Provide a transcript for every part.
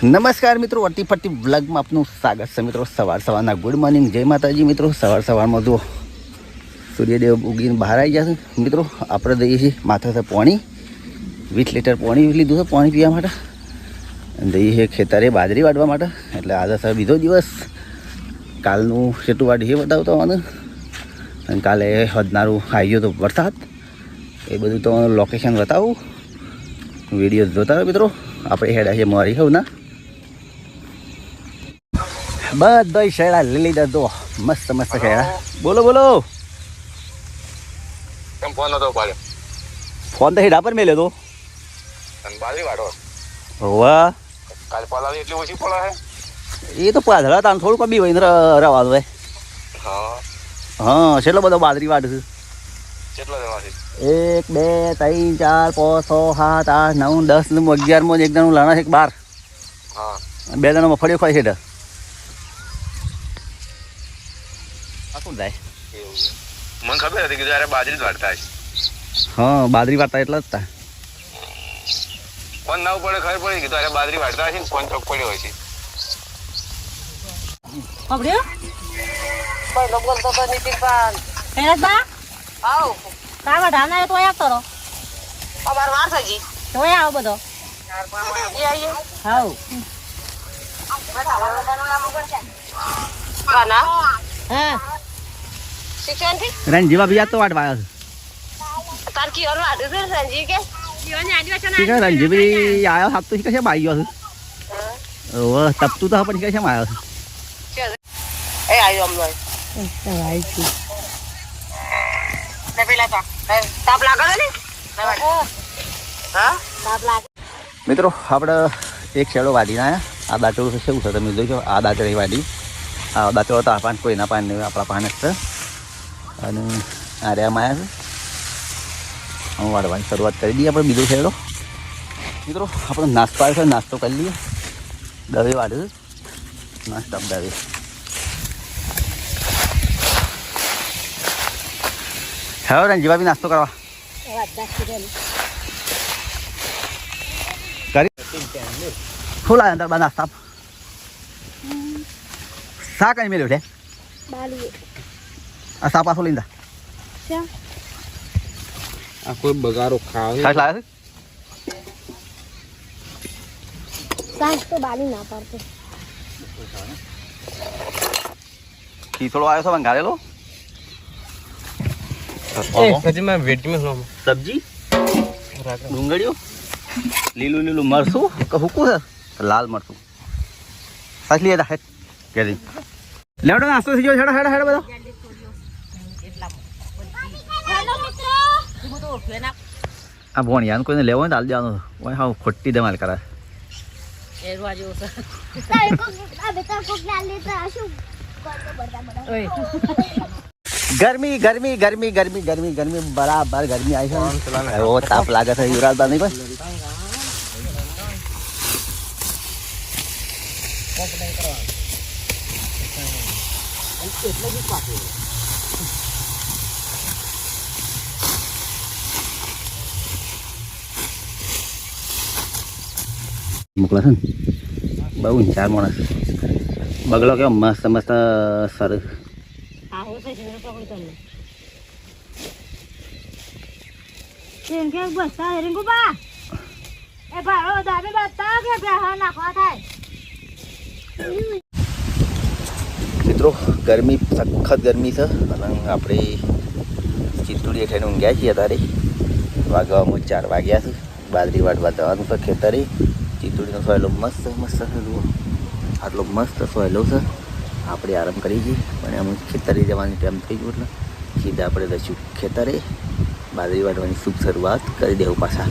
નમસ્કાર મિત્રો, અટી ફટી વ્લોગમાં આપનું સ્વાગત છે મિત્રો. સવારના ગુડ મોર્નિંગ, જય માતાજી મિત્રો. સવારમાં જો સૂર્યદેવ ઉગીને બહાર આવી ગયા છે મિત્રો. આપણે જઈએ છીએ માથે પાણી 20 લીટર પાણી લીધું છે પાણી પીવા માટે. જઈએ છીએ ખેતરે બાજરી વાટવા માટે. એટલે આજે સર બીજો દિવસ. કાલનું સેટું વાટી એ બતાવતો મને, અને કાલે હદનારું આવી ગયો તો વરસાદ. એ બધું તો લોકેશન બતાવું, વિડીયો જોતા હોય મિત્રો. આપણે હેડા છે મારી હોવ ના બધા શેડા લઈ લીધા તો મસ્ત મસ્ત શેડા. બોલો ફોન તો હેડા પર મેલ્યો તો. એ તો પાછળ હતા થોડુંક બી હોય રવા દે. હા કેટલો બધો બાજરી વાટ છે. 1 2 3 4 5 6 7 8 9 10 11 એક જણું લાણા છે 12. 2 જણા મફળીઓ ખાય છે. કોણ જાય મને ખબર હતી કે જયારે બાજરી વાળતા છે. હા બાજરી વાળતા એટલે જ તા ફોન ના પડે ખબર પડી કે તારે બાજરી વાળતા છે ને ફોન ચોક પડ્યો હોય છે. પકડ્યો ભાઈ લોકો તો નીતિન પાન પેલા બા આવ કાવા ઢાના તો આયા કરો અમાર વારસાજી તો આવ બધો એ આઈએ હાઉ કાના હા શિક્ષણથી રંજીવા ભી તો વાટ વાયો તાર કી ઓર વાડે છે રંજી કે જીવન આદિવાસી ઠીક છે. રંજી ભી આયો હાથ તો કે બાઈ ગયો છે. ઓ તપતું તો પણ કે આયો છે. એ આયો અમને આઈ છું ને પેલા તાપ લાગે ને હા તાપ લાગે મિત્રો. આપણે એક શેડો વાડીને આવ્યા. આ દાંચો શું છે તમે જોઈ આ દાંચડી વાડી. આ દાંચો તો પાન કોઈના પાન નહીં, આપણા પાન જ છે. અને આ રેમાં આવ્યા છે. હું વાળવાની શરૂઆત કરી દઈએ આપણે બીજો શેડો. મિત્રો આપણે નાસ્તો આવ્યો છે, નાસ્તો કરી લઈએ. દવે વાળ્યું છે નાસ્તા દવે. હવે રંજીવા બી નાસ્તો કરવા શું લાવ્યા અંદર નાસ્તા? શા કઈ મેળ્યું છે? આ સા પાછો લઈને આ કોઈ બગારો ખાવ છાશ લાવ્યા છે? ખીચડો આવ્યો છે વંગારેલો. સબ્જી ડુંગળીઓ લીલું મરચું હુકું છે લાલ મરચું સાચલી હતા હેડ કે લેવડો નાસ્તો થઈ ગયો. હેડો બધો આ ભોણિયાનું કોઈને લેવો હોય તો હાલ જવાનું. ઓય હા ખોટી ધમાલ કરે. ગરમી બરાબર ગરમી આવી છે. એવો તાપ લાગે છે યુવરાજબા નહીં ભાઈ. મોકલા છે ને બહુ 4 માણસ. બગલો કેવો મસ્ત સરસ. મિત્રો ગરમી સખત ગરમી છે. અને આપણે ચિત્તુડી હેઠળ ઊંઘ્યા છીએ. અત્યારે વાગવામાં 4 વાગ્યા છે. બાજરી વાટવા જવાનું તો ખેતરે. ચિત્તુડીનો સોયલો મસ્ત જુઓ, આટલો મસ્ત સોયલો છે. આપણે આરામ કરી છીએ, પણ અમુક ખેતરે જવાની ટાઈમ થઈ ગયો એટલે સીધા આપણે જઈશું ખેતરે. બાજરી વાટવાની શુભ શરૂઆત કરી દેવું પાછા.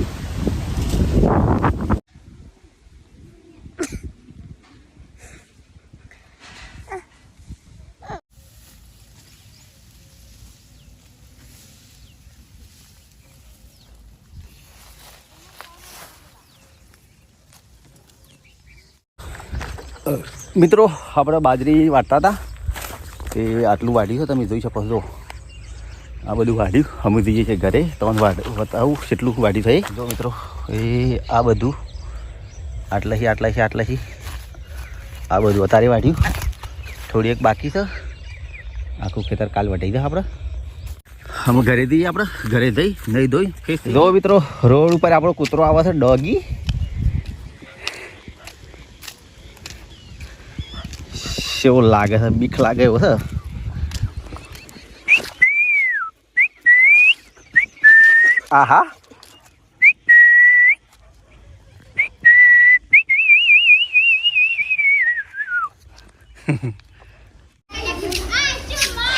મિત્રો આપણે બાજરી વાટતા હતા એ આટલું વાઢ્યું છે. તમે જોઈ શકો છો આ બધું વાઢ્યું. અમે જઈએ છીએ ઘરે તમને બતાવું કેટલું વાઢ્યું થઈ. જો મિત્રો એ આ બધું આટલાથી આ બધું અત્યારે વાઢ્યું. થોડી એક બાકી છે. આખું ખેતર કાલ વટાઈ દે આપણે. અમે ઘરે જઈએ, આપણે ઘરે જઈ નહીં ધોઈ. જો મિત્રો રોડ ઉપર આપણો કૂતરો આવે છે, ડોગી. કેવું લાગે છે, બીક લાગે એવો છે. આહા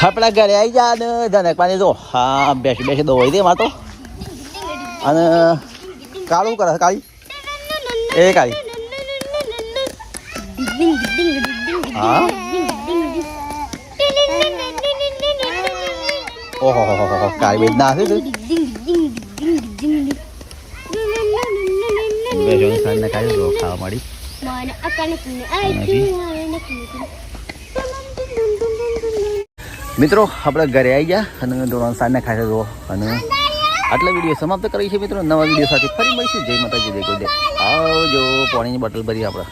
આપણા ઘરે આવી જા ને ધનક પાણી જો. હા બેસી દોઈ દે માં તો. અને કાળું કરે કાળી એ કાળી. હા ઓહો કાળી બેજ ના હશે બેસો સાંજને ખાઈ જો ખાવા મળી. મિત્રો આપણે ઘરે આવી ગયા અને ધોરણ સાંજને ખાઈ જો. અને આટલા વિડીયો સમાપ્ત કરી છે મિત્રો. નવા વિડીયો સાથે ફરી મળીશું. જય માતાજી, જય ગોદે. આવજો. પાણીની બોટલ ભરી આપણે.